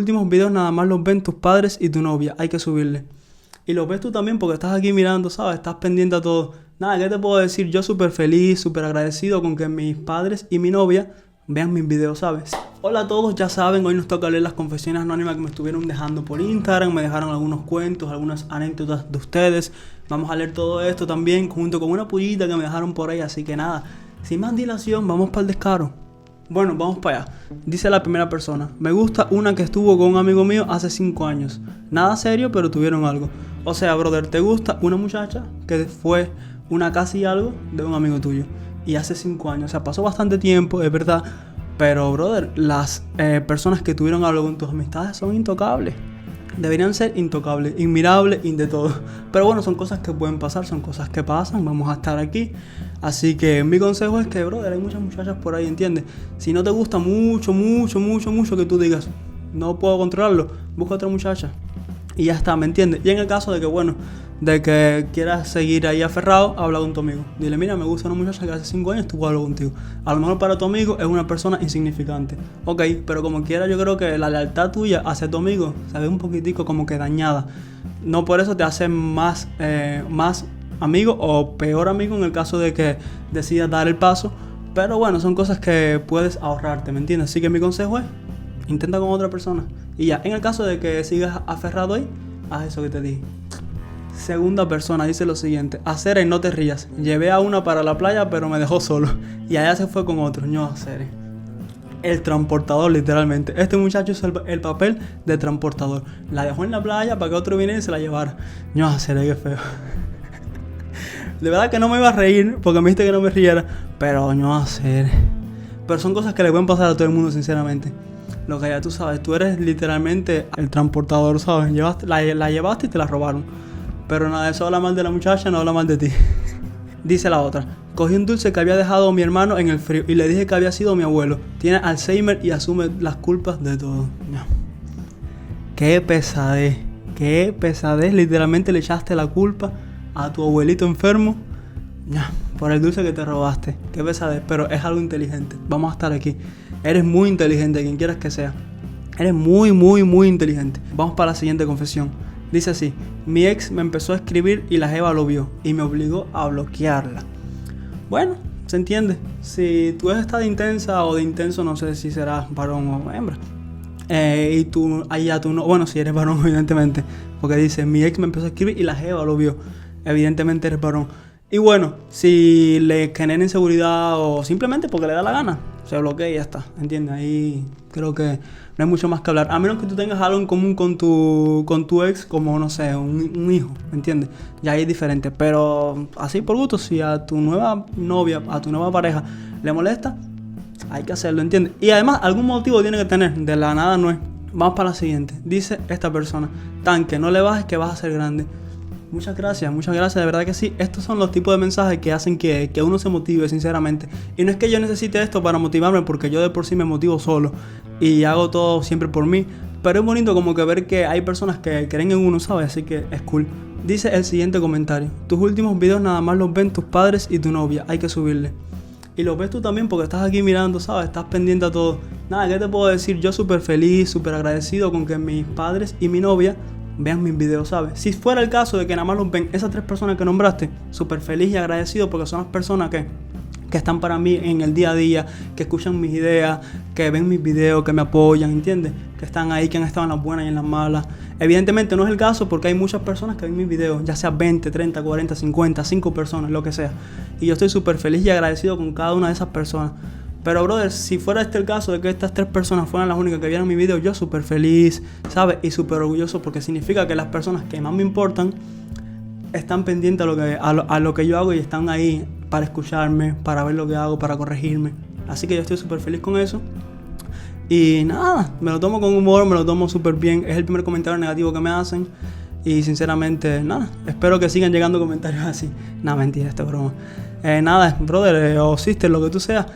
Últimos videos nada más los ven tus padres y tu novia, hay que subirle. Y los ves tú también porque estás aquí mirando, ¿sabes? Estás pendiente a todo. Nada, ¿qué te puedo decir? Yo súper feliz, súper agradecido con que mis padres y mi novia vean mis videos, ¿sabes? Hola a todos, ya saben, hoy nos toca leer las confesiones anónimas que me estuvieron dejando por Instagram. Me dejaron algunos cuentos, algunas anécdotas de ustedes. Vamos a leer todo esto también junto con una pullita que me dejaron por ahí. Así que nada, sin más dilación, vamos para el descaro. Bueno, vamos para allá. Dice la primera persona: me gusta una que estuvo con un amigo mío hace 5 años. Nada serio, pero tuvieron algo. O sea, brother, ¿te gusta una muchacha que fue una casi algo de un amigo tuyo? Y hace 5 años, o sea, pasó bastante tiempo, es verdad. Pero, brother, las personas que tuvieron algo con tus amistades son intocables. Deberían ser intocables, inmirables y de todo. Pero bueno, son cosas que pueden pasar, son cosas que pasan. Vamos a estar aquí. Así que mi consejo es que, brother, hay muchas muchachas por ahí, ¿entiendes? Si no te gusta mucho que tú digas, no puedo controlarlo, busca otra muchacha. Y ya está, ¿me entiendes? Y en el caso de que, bueno, de que quieras seguir ahí aferrado, habla con tu amigo. Dile, mira, me gusta una muchacha que hace 5 años estuvo hablando contigo. A lo mejor para tu amigo es una persona insignificante. Ok, pero como quiera, yo creo que la lealtad tuya hacia tu amigo se ve un poquitico como que dañada. No por eso te hace más amigo o peor amigo en el caso de que decidas dar el paso. Pero bueno, son cosas que puedes ahorrarte, ¿me entiendes? Así que mi consejo es, intenta con otra persona. Y ya, en el caso de que sigas aferrado ahí, haz eso que te dije. Segunda persona dice lo siguiente: Acere, no te rías. Llevé a una para la playa, pero me dejó solo. Y allá se fue con otro. No, Acere. El transportador, literalmente. Este muchacho hizo el papel de transportador. La dejó en la playa para que otro viniera y se la llevara. No, Acere, qué feo. De verdad que no me iba a reír porque me dijiste que no me riera. Pero no, Acere. Pero son cosas que le pueden pasar a todo el mundo, sinceramente. Lo que ya tú sabes, tú eres literalmente el transportador, ¿sabes? La llevaste y te la robaron. Pero nada, eso habla mal de la muchacha, no habla mal de ti. Dice la otra: cogí un dulce que había dejado mi hermano en el frío y le dije que había sido mi abuelo. Tiene Alzheimer y asume las culpas de todo. No. Qué pesadez, literalmente le echaste la culpa a tu abuelito enfermo. No, por el dulce que te robaste. Qué pesadez, pero es algo inteligente. Vamos a estar aquí. Eres muy inteligente, quien quieras que sea. Eres muy inteligente. Vamos para la siguiente confesión. Dice así: mi ex me empezó a escribir y la jeva lo vio y me obligó a bloquearla. Bueno, se entiende. Si tú estás de intensa o de intenso, no sé si serás varón o hembra. Y tú, allá tú no, bueno, si eres varón, evidentemente. Porque dice: mi ex me empezó a escribir y la jeva lo vio. Evidentemente eres varón. Y bueno, si le genera inseguridad o simplemente porque le da la gana, se bloquea y ya está, ¿entiendes? Ahí creo que no hay mucho más que hablar. A menos que tú tengas algo en común con tu ex, como, no sé, un hijo, ¿me entiendes? Ya ahí es diferente. Pero así por gusto, si a tu nueva novia, a tu nueva pareja le molesta, hay que hacerlo, ¿entiendes? Y además, algún motivo tiene que tener, de la nada no es. Vamos para la siguiente. Dice esta persona: tanque, no le bajes que vas a ser grande. Muchas gracias, de verdad que sí. Estos son los tipos de mensajes que hacen que uno se motive, sinceramente. Y no es que yo necesite esto para motivarme, porque yo de por sí me motivo solo y hago todo siempre por mí. Pero es bonito como que ver que hay personas que creen en uno, ¿sabes? Así que es cool. Dice el siguiente comentario: tus últimos videos nada más los ven tus padres y tu novia, hay que subirle. Y los ves tú también porque estás aquí mirando, ¿sabes? Estás pendiente a todo. Nada, ¿qué te puedo decir? Yo súper feliz, súper agradecido con que mis padres y mi novia vean mis videos, ¿sabes? Si fuera el caso de que nada más los ven esas 3 personas que nombraste, súper feliz y agradecido porque son las personas que están para mí en el día a día, que escuchan mis ideas, que ven mis videos, que me apoyan, ¿entiendes? Que están ahí, que han estado en las buenas y en las malas. Evidentemente no es el caso porque hay muchas personas que ven mis videos, ya sea 20, 30, 40, 50, 5 personas, lo que sea. Y yo estoy súper feliz y agradecido con cada una de esas personas. Pero, brother, si fuera este el caso de que estas 3 personas fueran las únicas que vieran mi video, yo súper feliz, ¿sabes? Y súper orgulloso porque significa que las personas que más me importan están pendientes a lo que yo hago y están ahí para escucharme, para ver lo que hago, para corregirme. Así que yo estoy súper feliz con eso. Y nada, me lo tomo con humor, me lo tomo súper bien. Es el primer comentario negativo que me hacen. Y sinceramente, nada, espero que sigan llegando comentarios así. Nada, mentira, esto es broma. Nada, brother o sister, lo que tú seas.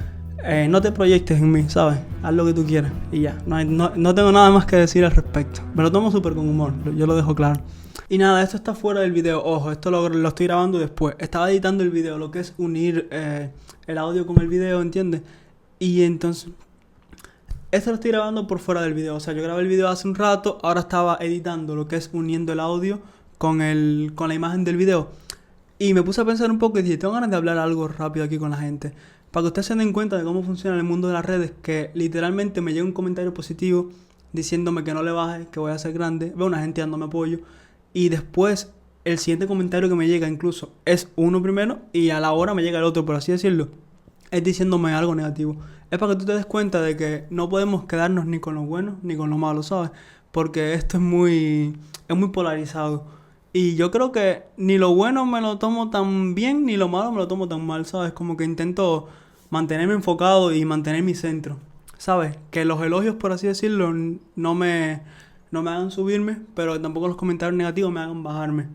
No te proyectes en mí, ¿sabes? Haz lo que tú quieras y ya. No tengo nada más que decir al respecto. Me lo tomo súper con humor, yo lo dejo claro. Y nada, esto está fuera del video. Ojo, esto lo estoy grabando después. Estaba editando el video, lo que es unir el audio con el video, ¿entiendes? Y entonces esto lo estoy grabando por fuera del video. O sea, yo grabé el video hace un rato, ahora estaba editando lo que es uniendo el audio con la imagen del video. Y me puse a pensar un poco y dije, tengo ganas de hablar algo rápido aquí con la gente. Para que ustedes se den cuenta de cómo funciona el mundo de las redes, que literalmente me llega un comentario positivo diciéndome que no le baje, que voy a ser grande. Veo una gente dándome apoyo. Y después, el siguiente comentario que me llega incluso es uno primero y a la hora me llega el otro, por así decirlo. Es diciéndome algo negativo. Es para que tú te des cuenta de que no podemos quedarnos ni con lo bueno ni con lo malo, ¿sabes? Porque esto es muy polarizado. Y yo creo que ni lo bueno me lo tomo tan bien, ni lo malo me lo tomo tan mal, ¿sabes? Como que intento mantenerme enfocado y mantener mi centro, ¿sabes? Que los elogios, por así decirlo, no me hagan subirme, pero tampoco los comentarios negativos me hagan bajarme.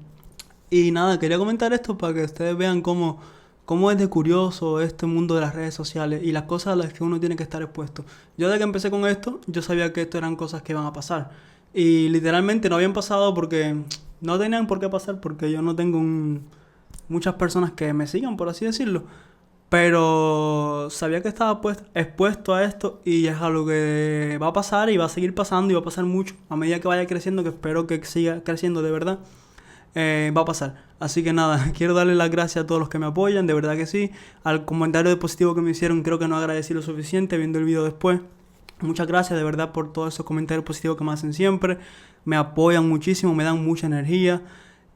Y nada, quería comentar esto para que ustedes vean cómo es de curioso este mundo de las redes sociales y las cosas a las que uno tiene que estar expuesto. Yo desde que empecé con esto, yo sabía que esto eran cosas que iban a pasar. Y literalmente no habían pasado porque no tenían por qué pasar, porque yo no tengo muchas personas que me sigan, por así decirlo. Pero sabía que estaba expuesto a esto y es algo que va a pasar y va a seguir pasando y va a pasar mucho. A medida que vaya creciendo, que espero que siga creciendo de verdad, va a pasar. Así que nada, quiero darle las gracias a todos los que me apoyan, de verdad que sí. Al comentario positivo que me hicieron, creo que no agradecí lo suficiente viendo el video después. Muchas gracias de verdad por todos esos comentarios positivos que me hacen siempre. Me apoyan muchísimo, me dan mucha energía.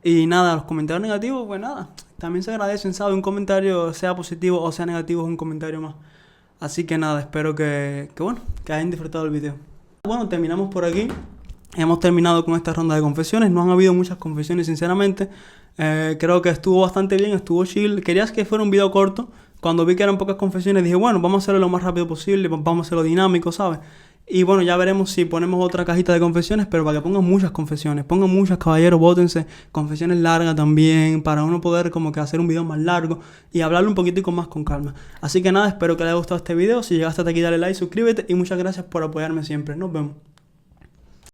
Y nada, los comentarios negativos, pues nada, también se agradecen, ¿sabes? Un comentario, sea positivo o sea negativo, es un comentario más. Así que nada, espero que hayan disfrutado el video. Bueno, terminamos por aquí. Hemos terminado con esta ronda de confesiones. No han habido muchas confesiones, sinceramente. Creo que estuvo bastante bien, estuvo chill. Querías que fuera un video corto. Cuando vi que eran pocas confesiones, dije, bueno, vamos a hacerlo lo más rápido posible, vamos a hacerlo dinámico, ¿sabes? Y bueno, ya veremos si ponemos otra cajita de confesiones, pero para que pongan muchas confesiones. Pongan muchas, caballeros, bótense. Confesiones largas también, para uno poder como que hacer un video más largo y hablarlo un poquitico más con calma. Así que nada, espero que les haya gustado este video. Si llegaste hasta aquí, dale like, suscríbete y muchas gracias por apoyarme siempre. Nos vemos.